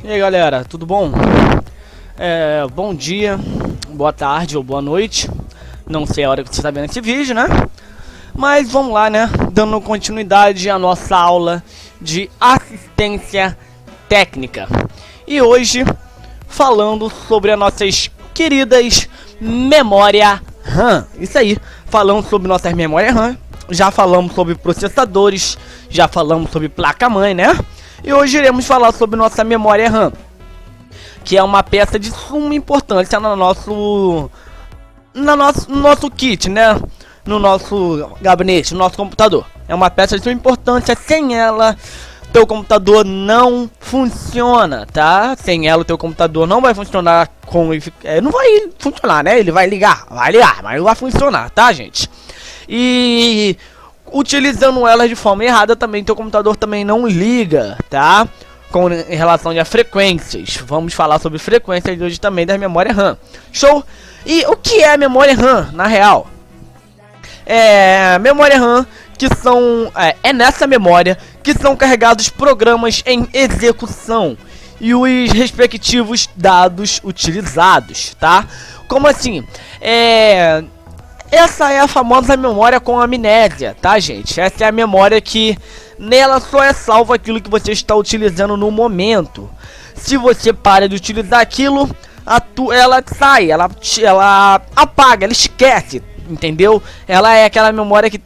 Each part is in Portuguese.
E aí galera, tudo bom? Bom dia, boa tarde ou boa noite. Não sei a hora que você está vendo esse vídeo, né? Mas vamos lá, né? Dando continuidade à nossa aula de assistência técnica. E hoje, falando sobre as nossas queridas memória RAM. Isso aí, falando sobre nossas memórias RAM. Já falamos sobre processadores, já falamos sobre placa-mãe, né? E hoje iremos falar sobre nossa memória RAM, que é uma peça de suma importância no nosso kit, né? No nosso gabinete, no nosso computador. É uma peça de suma importância. Sem ela, teu computador não funciona, tá? Sem ela, o teu computador não vai funcionar como... não vai funcionar, né? Ele vai ligar, mas não vai funcionar, tá, gente? E... utilizando elas de forma errada também, teu computador também não liga, tá? Em relação a frequências. Vamos falar sobre frequências hoje também da memória RAM. Show? E o que é a memória RAM, na real? Memória RAM, que são... é nessa memória que são carregados programas em execução e os respectivos dados utilizados, tá? Como assim? Essa é a famosa memória com amnésia, tá, gente? Essa é a memória que nela só é salvo aquilo que você está utilizando no momento. Se você para de utilizar aquilo, ela sai, ela apaga, ela esquece, entendeu? Ela é aquela memória que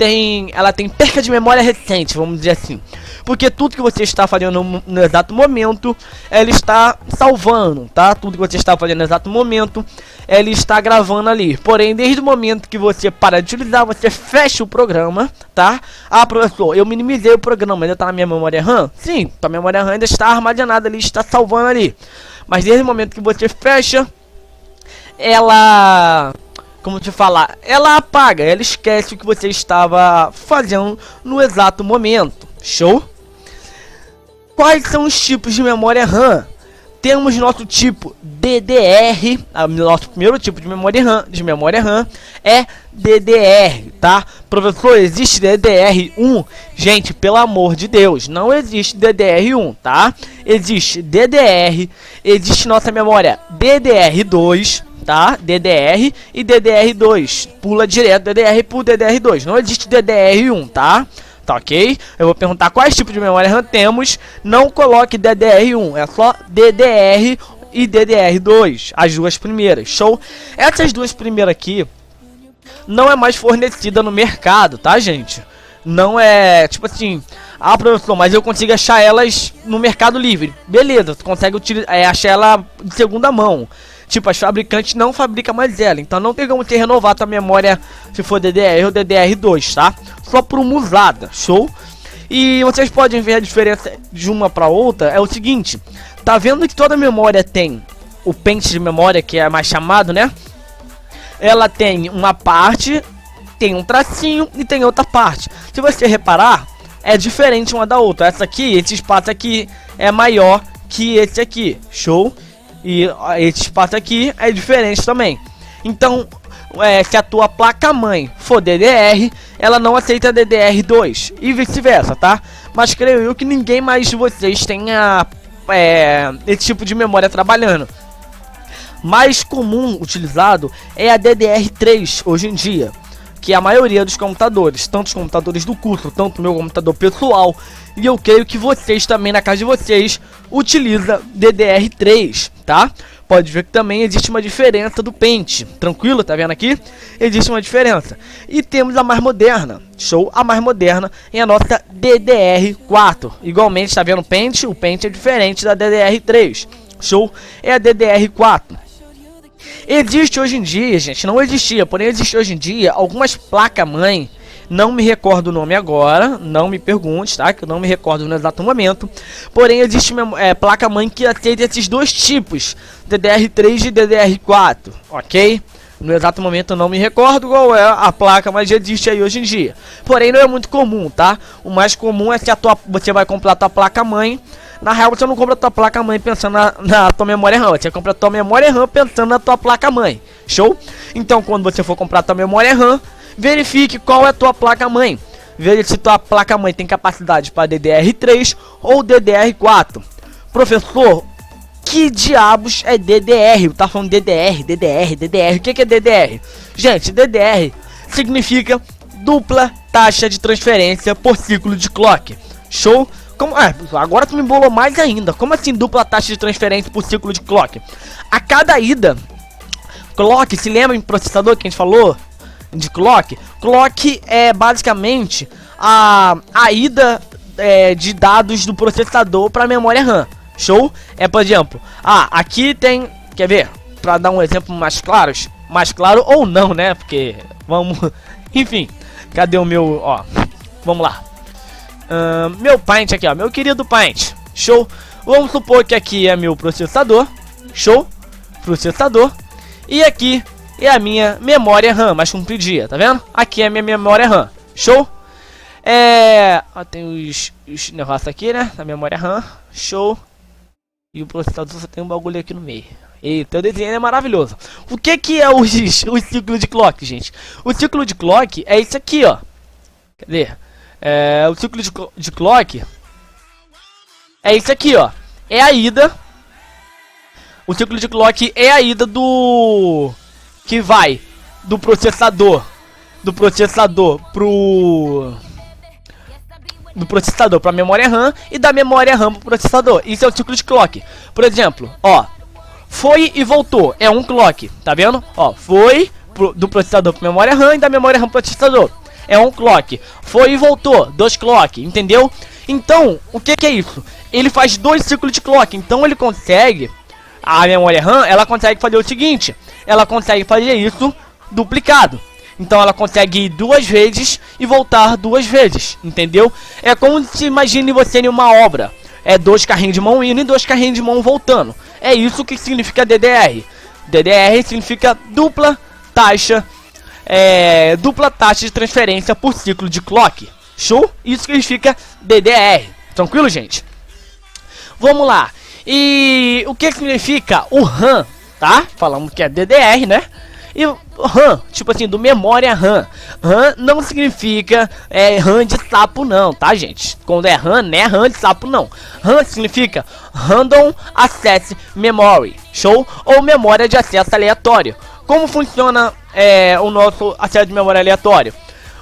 ela tem perca de memória recente, vamos dizer assim. Porque tudo que você está fazendo no exato momento, ela está salvando, tá? Tudo que você está fazendo no exato momento, ela está gravando ali. Porém, desde o momento que você para de utilizar, você fecha o programa, tá? Ah, professor, eu minimizei o programa, ainda está na minha memória RAM? Sim, a memória RAM ainda está armazenada ali, está salvando ali. Mas desde o momento que você fecha, ela... como te falar? Ela apaga, ela esquece o que você estava fazendo no exato momento. Show? Quais são os tipos de memória RAM? Temos nosso tipo DDR, nosso primeiro tipo de memória RAM é DDR, tá? Professor, existe DDR1? Gente, pelo amor de Deus, não existe DDR1, tá? Existe DDR, existe nossa memória DDR2, tá? DDR e DDR2. Pula direto DDR por DDR2. Não existe DDR1, tá? Tá ok? Eu vou perguntar quais tipos de memória RAM temos. Não coloque DDR1, é só DDR e DDR2, as duas primeiras. Show? Essas duas primeiras aqui não é mais fornecida no mercado, tá, gente? Não é, tipo assim, ah, professor, mas eu consigo achar elas no Mercado Livre. Beleza, você consegue achar ela de segunda mão. Tipo, as fabricantes não fabricam mais ela. Então não tem como você renovar tua memória se for DDR ou DDR2, tá? Só por uma usada, show? E vocês podem ver a diferença de uma para outra. É o seguinte, tá vendo que toda memória tem o pente de memória, que é mais chamado, né? Ela tem uma parte, tem um tracinho e tem outra parte. Se você reparar, é diferente uma da outra. Essa aqui, esse espaço aqui é maior que esse aqui, show? E esse espaço aqui é diferente também. Então, se a tua placa-mãe for DDR, ela não aceita DDR2 e vice-versa, tá? Mas creio eu que ninguém mais de vocês tenha esse tipo de memória trabalhando. Mais comum utilizado é a DDR3 hoje em dia, que é a maioria dos computadores, tanto os computadores do curso, tanto o meu computador pessoal, e eu creio que vocês também, na casa de vocês, utiliza DDR3, tá? Pode ver que também existe uma diferença do pente, tranquilo? Tá vendo aqui? Existe uma diferença. E temos a mais moderna, show? A mais moderna é a nossa DDR4. Igualmente, tá vendo o pente? O pente é diferente da DDR3, show? É a DDR4. Existe hoje em dia, gente, não existia, porém existe hoje em dia algumas placas-mãe, não me recordo o nome agora, não me pergunte, tá? Que eu não me recordo no exato momento. Porém existe placa-mãe que aceita esses dois tipos, DDR3 e DDR4, ok? No exato momento eu não me recordo qual é a placa, mas existe aí hoje em dia. Porém não é muito comum, tá? O mais comum é que você vai comprar a tua placa-mãe. Na real, você não compra a tua placa-mãe pensando na tua memória RAM. Você compra a tua memória RAM pensando na tua placa-mãe. Show? Então, quando você for comprar a tua memória RAM, verifique qual é a tua placa-mãe. Veja se tua placa-mãe tem capacidade para DDR3 ou DDR4. Professor, que diabos é DDR? Tá falando DDR. O que é DDR? Gente, DDR significa dupla taxa de transferência por ciclo de clock. Show? Como, agora tu me embolou mais ainda. Como assim dupla taxa de transferência por ciclo de clock? A cada ida, clock, se lembra em processador que a gente falou de clock? Clock é basicamente a ida de dados do processador para a memória RAM. Show? Por exemplo, aqui tem, quer ver? Para dar um exemplo mais claro ou não, né? Porque vamos, enfim, cadê o meu, vamos lá. Meu Paint aqui, meu querido Paint. Show? Vamos supor que aqui é meu processador. Show? Processador. E aqui é a minha memória RAM mais compridinha, tá vendo? Aqui é a minha memória RAM. Show? Tem os negócios aqui, né? Da memória RAM. Show. E o processador só tem um bagulho aqui no meio. Eita, o desenho é maravilhoso. O que é o ciclo de clock, gente? O ciclo de clock é isso aqui, ó. Cadê? O ciclo de clock é isso aqui, ó. É a ida. O ciclo de clock é a ida do... que vai do processador para memória RAM e da memória RAM pro processador. Isso é o ciclo de clock. Por exemplo, foi e voltou, é um clock, tá vendo? Foi do processador para memória RAM e da memória RAM pro processador. É um clock. Foi e voltou, 2 clock, entendeu? Então, o que é isso? Ele faz 2 ciclos de clock. Então ele consegue, a memória RAM, ela consegue fazer o seguinte: ela consegue fazer isso duplicado. Então ela consegue ir 2 vezes e voltar 2 vezes, entendeu? É como se imagine você em uma obra. 2 carrinhos de mão indo e 2 carrinhos de mão voltando. É isso que significa DDR. DDR significa dupla taxa de transferência por ciclo de clock. Show? Isso significa DDR. Tranquilo, gente? Vamos lá. E o que significa o RAM, tá? Falamos que é DDR, né? E o RAM, tipo assim, do memória RAM. RAM não significa RAM de sapo não, tá, gente? Quando é RAM, não é RAM de sapo não. RAM significa Random Access Memory. Show? Ou memória de acesso aleatório. Como funciona o nosso acesso de memória aleatório?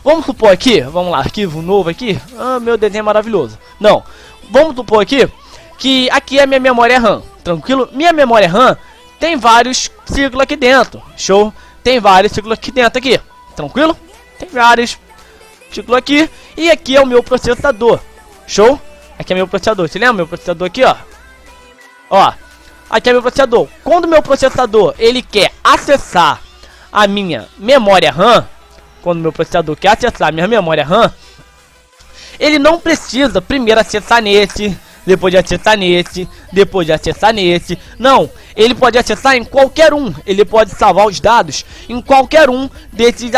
Vamos supor aqui, vamos lá, arquivo novo aqui. Meu desenho é maravilhoso. Não, vamos supor aqui que aqui é minha memória RAM. Tranquilo? Minha memória RAM tem vários ciclos aqui dentro. Show? Tem vários ciclos aqui dentro aqui. Tranquilo? Tem vários ciclos aqui. E aqui é o meu processador. Show? Aqui é meu processador. Você lembra meu processador aqui, ó? Aqui é meu processador. Quando meu processador ele quer acessar a minha memória RAM, quando meu processador quer acessar a minha memória RAM, ele não precisa primeiro acessar nesse, depois de acessar nesse, depois de acessar nesse. Não, ele pode acessar em qualquer um. Ele pode salvar os dados em qualquer um desses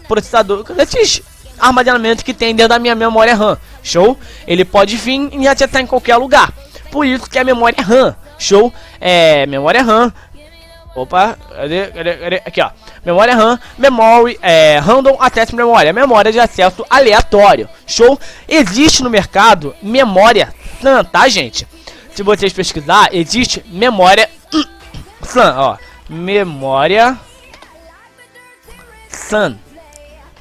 processadores, desses armazenamentos que tem dentro da minha memória RAM. Show? Ele pode vir e acessar em qualquer lugar. Por isso que é memória RAM. Show? Memória RAM. Opa, cadê? Aqui, ó. Memória RAM, Memory, Random Access Memory, memória de acesso aleatório. Show? Existe no mercado memória SAN, tá, gente? Se vocês pesquisar, existe memória SAN, ó. Memória SAN.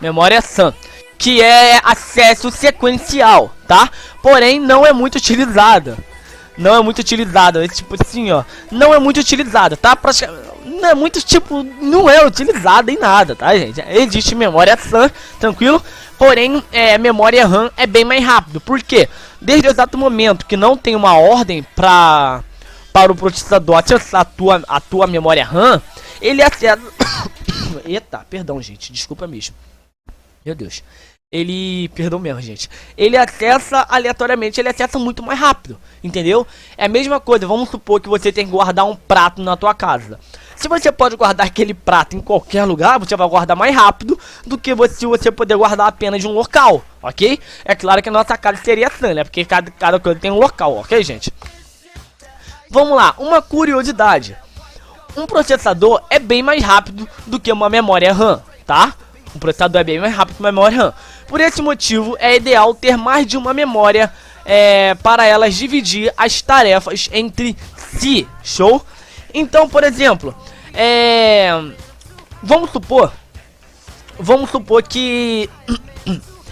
Memória SAN, que é acesso sequencial, tá? Porém, não é muito utilizada. Não é muito utilizada, tipo assim, ó. Não é muito utilizada, tá? Não é muito, tipo, não é utilizada em nada, tá, gente? Existe memória SAN, tranquilo? Porém, memória RAM é bem mais rápido. Por quê? Desde o exato momento que não tem uma ordem para o processador acessar a tua memória RAM, ele acessa... Eita, perdão, gente, desculpa mesmo. Meu Deus. Perdão mesmo, gente. Ele acessa aleatoriamente, ele acessa muito mais rápido, entendeu? É a mesma coisa, vamos supor que você tem que guardar um prato na tua casa. Se você pode guardar aquele prato em qualquer lugar, você vai guardar mais rápido do que se você poder guardar apenas de um local, ok? É claro que a nossa casa seria assim, né? Porque cada coisa tem um local, ok, gente? Vamos lá, uma curiosidade. Um processador é bem mais rápido do que uma memória RAM, tá? Um processador é bem mais rápido que uma memória RAM. Por esse motivo, é ideal ter mais de uma memória para elas dividir as tarefas entre si, show? Então, por exemplo, vamos supor que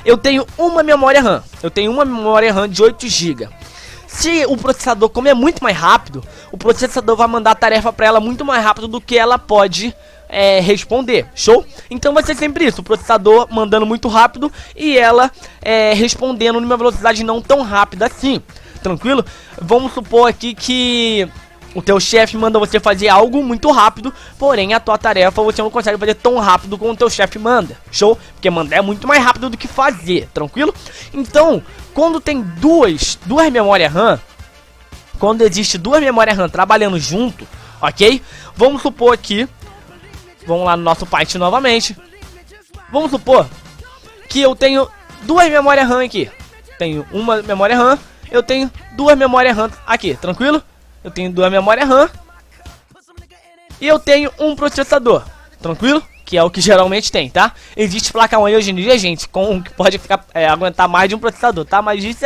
eu tenho uma memória RAM, de 8 GB. Se o processador, como é muito mais rápido, o processador vai mandar a tarefa para ela muito mais rápido do que ela pode responder, show? Então vai ser sempre isso, o processador mandando muito rápido e ela respondendo numa velocidade não tão rápida assim, tranquilo? Vamos supor aqui que o teu chefe manda você fazer algo muito rápido, porém a tua tarefa você não consegue fazer tão rápido como o teu chefe manda, show? Porque mandar é muito mais rápido do que fazer, tranquilo? Então, quando tem duas memórias RAM, quando existe duas memórias RAM trabalhando junto, ok? Vamos supor aqui, vamos lá no nosso Python novamente. Vamos supor que eu tenho duas memórias RAM aqui. Tenho uma memória RAM, eu tenho duas memórias RAM aqui, tranquilo? Eu tenho duas memórias RAM e eu tenho um processador, tranquilo? Que é o que geralmente tem, tá? Existe placa-mãe hoje em dia, gente, que pode aguentar mais de um processador, tá? Mas isso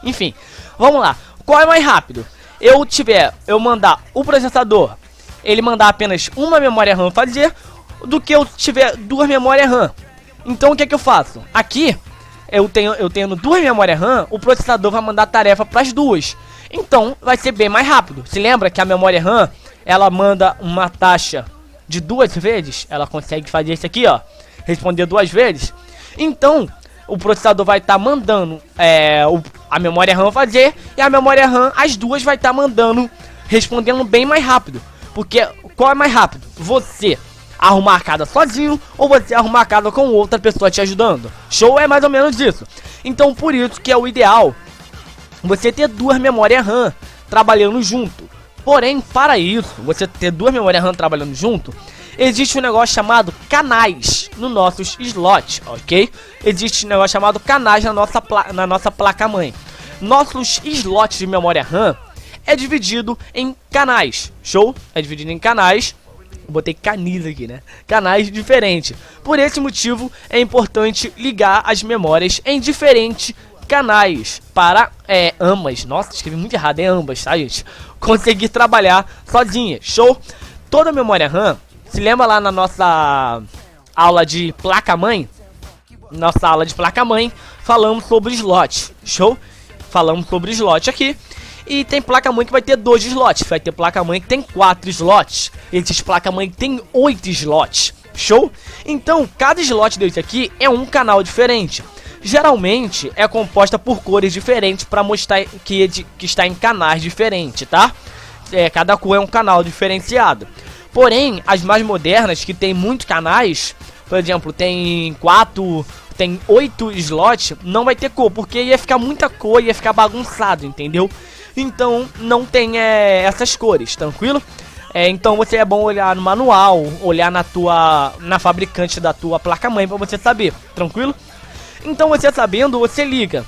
enfim, vamos lá. Qual é mais rápido? Eu mandar o processador, ele mandar apenas uma memória RAM fazer, do que eu tiver duas memórias RAM. Então o que é que eu faço? Aqui, eu tenho duas memórias RAM, o processador vai mandar tarefa para as duas. Então vai ser bem mais rápido. Se lembra que a memória RAM, ela manda uma taxa de 2 vezes, ela consegue fazer isso aqui, ó, responder 2 vezes. Então o processador vai estar mandando a memória RAM fazer, e a memória RAM, as duas vai estar mandando, respondendo bem mais rápido. Porque qual é mais rápido? Você arrumar a casa sozinho ou você arrumar a casa com outra pessoa te ajudando? Show, é mais ou menos isso. Então por isso que é o ideal você ter duas memórias RAM trabalhando junto. Porém, para isso, você ter duas memórias RAM trabalhando junto, existe um negócio chamado canais no nossos slots, ok? Existe um negócio chamado canais na nossa placa-mãe. Nossos slots de memória RAM é dividido em canais, show? É dividido em canais, eu botei canis aqui, né? Canais diferentes. Por esse motivo, é importante ligar as memórias em diferentes canais para ambas, nossa, escrevi muito errado, é ambas, tá, gente? Conseguir trabalhar sozinha, show? Toda memória RAM, se lembra lá na nossa aula de placa-mãe? Nossa aula de placa-mãe, falamos sobre slot, show? Falamos sobre slot aqui. E tem placa-mãe que vai ter 2 slots, vai ter placa-mãe que tem 4 slots, existe placa-mãe que tem 8 slots, show? Então, cada slot desse aqui é um canal diferente. Geralmente é composta por cores diferentes para mostrar que está em canais diferentes, tá? Cada cor é um canal diferenciado. Porém, as mais modernas, que tem muitos canais, por exemplo, tem 8 slots, não vai ter cor, porque ia ficar muita cor, ia ficar bagunçado, entendeu? Então não tem essas cores, tranquilo? Então é bom olhar no manual, olhar na fabricante da tua placa-mãe para você saber, tranquilo? Então você sabendo, você liga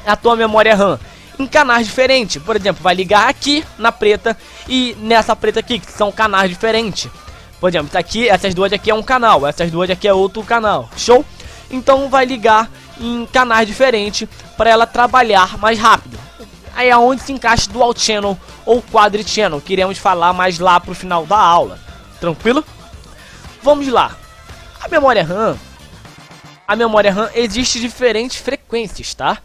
a tua memória RAM em canais diferentes. Por exemplo, vai ligar aqui na preta e nessa preta aqui, que são canais diferentes. Por exemplo, isso aqui, essas duas aqui é um canal, essas duas aqui é outro canal, show? Então vai ligar em canais diferentes para ela trabalhar mais rápido. Aí é onde se encaixa dual channel ou quadri channel, que iremos falar mais lá pro final da aula, tranquilo? Vamos lá. A memória RAM existe diferentes frequências, tá?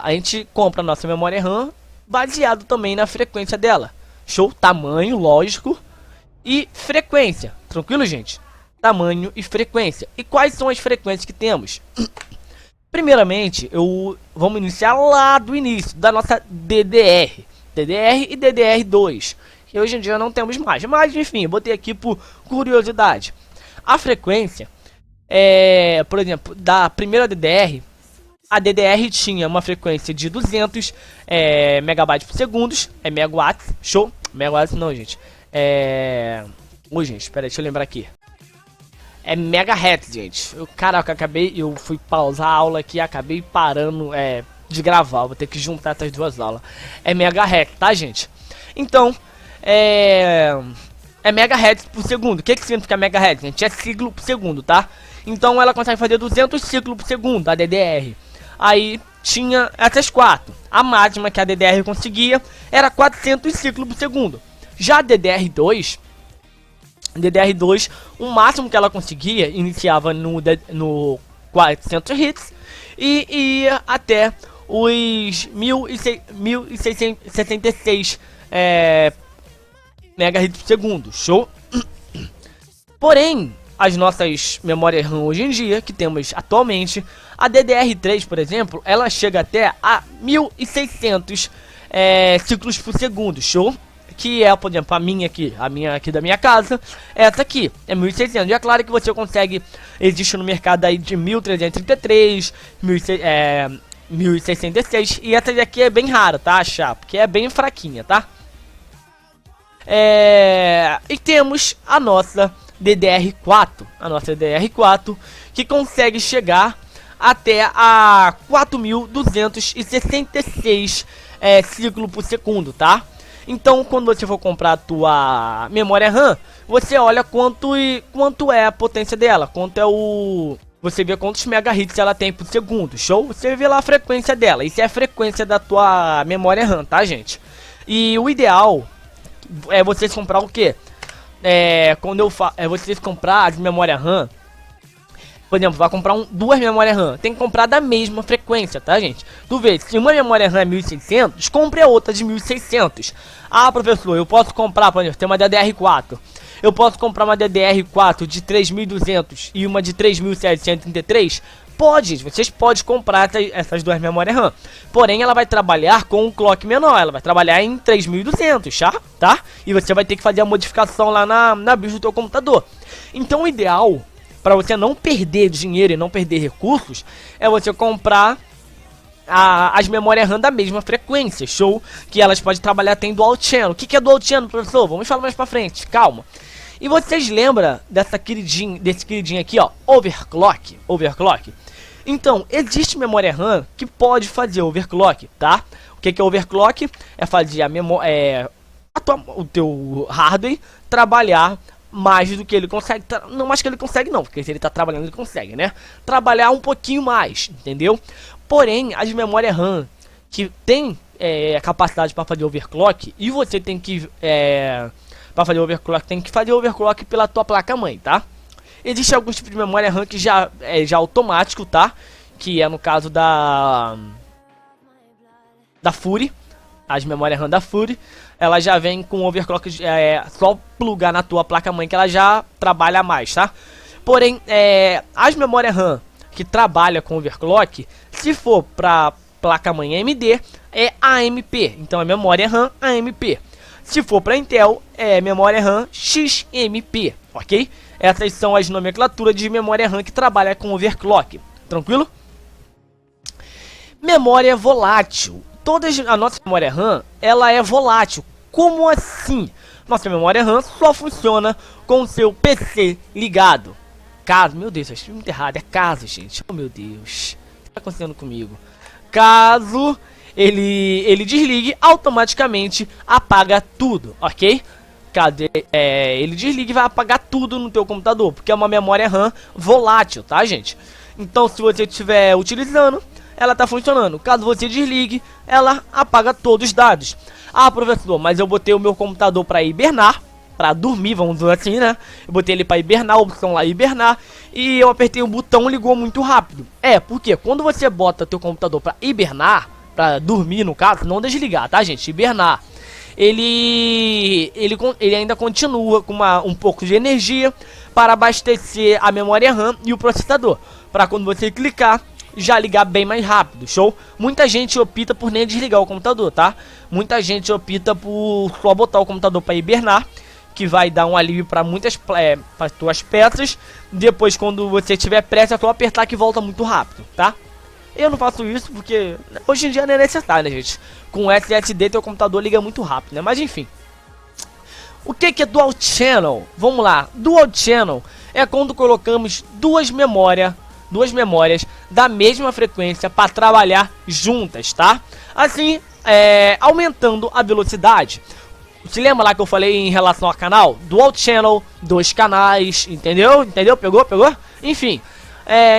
A gente compra a nossa memória RAM baseado também na frequência dela. Show? Tamanho, lógico, e frequência. Tranquilo, gente? Tamanho e frequência. E quais são as frequências que temos? Primeiramente, vamos iniciar lá do início da nossa DDR. DDR e DDR2. Que hoje em dia não temos mais. Mas, enfim, eu botei aqui por curiosidade. A frequência, por exemplo, da primeira DDR, a DDR tinha uma frequência de 200 megabytes por segundo, megawatts, show? Megawatts não, gente. Gente, espera aí, deixa eu lembrar aqui. É megahertz, gente. Caraca, eu fui pausar a aula aqui e acabei parando de gravar. Vou ter que juntar essas duas aulas. É megahertz, tá, gente? Então, é megahertz por segundo. O que significa megahertz, gente? É ciclo por segundo, tá? Então ela consegue fazer 200 ciclos por segundo, a DDR. aí tinha essas 4. A máxima que a DDR conseguia era 400 ciclos por segundo. Já a DDR2, o máximo que ela conseguia iniciava no 400 hits e ia até os 1666 MHz por segundo. Show? Porém, as nossas memórias RAM hoje em dia, que temos atualmente, a DDR3, por exemplo, ela chega até a 1600 ciclos por segundo. Show? Que é, por exemplo, a minha aqui da minha casa, essa aqui é 1600. E é claro que você consegue, existe no mercado aí de 1333, 1066, e essa daqui é bem rara, tá, achar, porque é bem fraquinha, tá? E temos a nossa DDR4, que consegue chegar até a 4266 ciclos por segundo, tá? Então, quando você for comprar a tua memória RAM, você olha quanto é a potência dela, você vê quantos megahertz ela tem por segundo, show? Você vê lá a frequência dela, isso é a frequência da tua memória RAM, tá, gente? E o ideal é vocês comprar o quê? Vocês comprar as memórias RAM. Por exemplo, vai comprar duas memórias RAM, tem que comprar da mesma frequência, tá, gente? Tu vê, se uma memória RAM é 1600, compre a outra de 1600. Ah, professor, eu posso comprar, por exemplo, tem uma DDR4. Eu posso comprar uma DDR4 de 3200 e uma de 3733? Pode, vocês podem comprar essas duas memórias RAM. Porém, ela vai trabalhar com um clock menor, ela vai trabalhar em 3200, tá? E você vai ter que fazer a modificação lá na BIOS do teu computador. Então, o ideal, para você não perder dinheiro e não perder recursos, é você comprar as memórias RAM da mesma frequência, show? Que elas podem trabalhar até em Dual Channel. O que é Dual Channel, professor? Vamos falar mais pra frente, calma. E vocês lembram desse queridinho aqui, ó, overclock? Então, existe memória RAM que pode fazer overclock, tá? O que é overclock? É fazer o teu hardware trabalhar mais do que ele consegue. Não mais que ele consegue não, porque se ele tá trabalhando ele consegue, né? Trabalhar um pouquinho mais, entendeu? Porém, as memórias RAM que tem a capacidade para fazer overclock, e você tem que para fazer overclock, tem que fazer overclock pela tua placa mãe, tá? Existe alguns tipos de memória RAM que já é automático, tá? Que é no caso da Fury. As memórias RAM da Fury, ela já vem com overclock, só plugar na tua placa mãe que ela já trabalha mais, tá? Porém, as memórias RAM que trabalha com overclock, se for pra placa mãe AMD, é AMP. Então é memória RAM AMP. Se for para Intel, é memória RAM XMP, ok? Essas são as nomenclaturas de memória RAM que trabalha com overclock, tranquilo? Memória volátil. A nossa memória RAM, ela é volátil. Como assim? Nossa memória RAM só funciona com o seu PC ligado. Caso, meu Deus, eu achei muito errado, é caso, gente. Oh, meu Deus, o que tá acontecendo comigo? Caso ele desligue, automaticamente apaga tudo, ok? Ele desliga e vai apagar tudo no teu computador, porque é uma memória RAM volátil, tá, gente? Então, se você estiver utilizando, ela tá funcionando. Caso você desligue, ela apaga todos os dados. Ah, professor, mas eu botei o meu computador para hibernar, para dormir, vamos dizer assim, né? Eu botei ele para hibernar, a opção lá hibernar, e eu apertei o botão, ligou muito rápido. Porque quando você bota teu computador para hibernar, para dormir no caso, não desligar, tá, gente? Hibernar. Ele ainda continua com um pouco de energia para abastecer a memória RAM e o processador, para quando você clicar, já ligar bem mais rápido, show? Muita gente opta por nem desligar o computador, tá? Muita gente opta por só botar o computador para hibernar, que vai dar um alívio para muitas para tuas peças. Depois, quando você tiver pressa, é só apertar que volta muito rápido, tá? Eu não faço isso porque hoje em dia não é necessário, né, gente? Com SSD teu computador liga muito rápido, né? Mas enfim. O que é Dual Channel? Vamos lá. Dual Channel é quando colocamos duas memórias da mesma frequência para trabalhar juntas, tá? Assim, aumentando a velocidade. Se lembra lá que eu falei em relação ao canal? Dual Channel, dois canais, entendeu? Pegou? Enfim.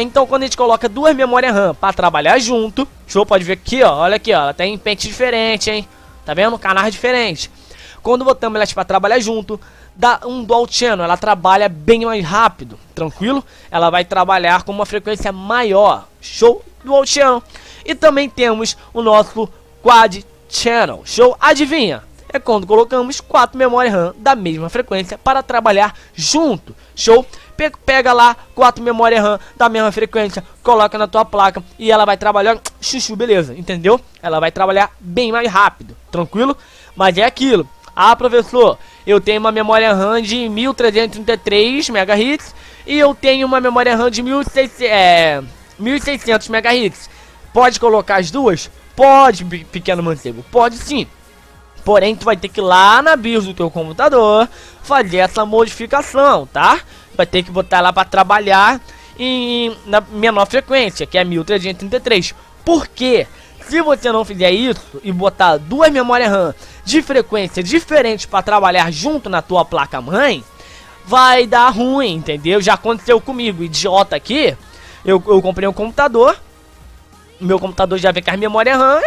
Então quando a gente coloca duas memórias RAM para trabalhar junto, show, pode ver aqui, ó, olha aqui, ó, ela tem pente diferente, hein, tá vendo? Canais diferentes. Quando botamos elas para trabalhar junto, dá um dual channel, ela trabalha bem mais rápido, tranquilo? Ela vai trabalhar com uma frequência maior, show, dual channel. E também temos o nosso quad channel, show, adivinha? É quando colocamos 4 memórias RAM da mesma frequência para trabalhar junto, show? Pega lá 4 memórias RAM da mesma frequência, coloca na tua placa e ela vai trabalhar, chuchu, beleza, entendeu? Ela vai trabalhar bem mais rápido, tranquilo? Mas é aquilo, professor, eu tenho uma memória RAM de 1333 MHz e eu tenho uma memória RAM de 1600 MHz. Pode colocar as duas? Pode, pequeno mancebo, pode sim. Porém, tu vai ter que ir lá na BIOS do teu computador fazer essa modificação, tá? Vai ter que botar lá para trabalhar na menor frequência, que é 1333. Por quê? Se você não fizer isso e botar duas memórias RAM de frequência diferentes para trabalhar junto na tua placa-mãe, vai dar ruim, entendeu? Já aconteceu comigo, idiota aqui. Eu comprei um computador, meu computador já vem com as memórias RAM,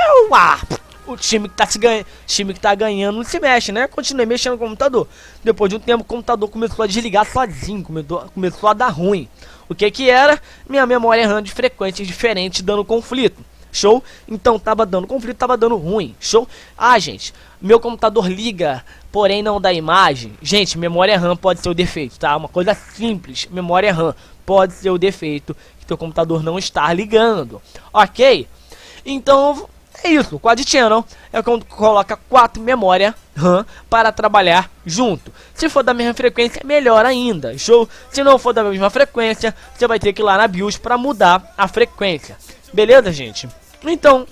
o time que tá ganhando não se mexe, né? Continuei mexendo no computador. Depois de um tempo o computador começou a desligar sozinho, começou a dar ruim. O que era? Minha memória RAM de frequências diferentes dando conflito. Show? Então tava dando conflito, tava dando ruim. Show? Gente, meu computador liga, porém não dá imagem. Gente, memória RAM pode ser o defeito, tá? Uma coisa simples, memória RAM pode ser o defeito que teu computador não está ligando. Ok? Então é isso, quad channel é quando coloca 4 memórias RAM para trabalhar junto. Se for da mesma frequência, melhor ainda, show? Se não for da mesma frequência, você vai ter que ir lá na BIOS para mudar a frequência. Beleza, gente? Então,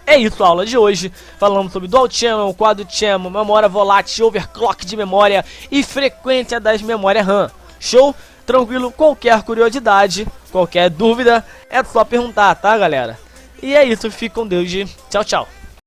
é isso a aula de hoje. Falamos sobre dual channel, quad channel, memória volátil, overclock de memória e frequência das memórias RAM. Show? Tranquilo? Qualquer curiosidade, qualquer dúvida, é só perguntar, tá, galera? E é isso, fique com Deus e tchau, tchau.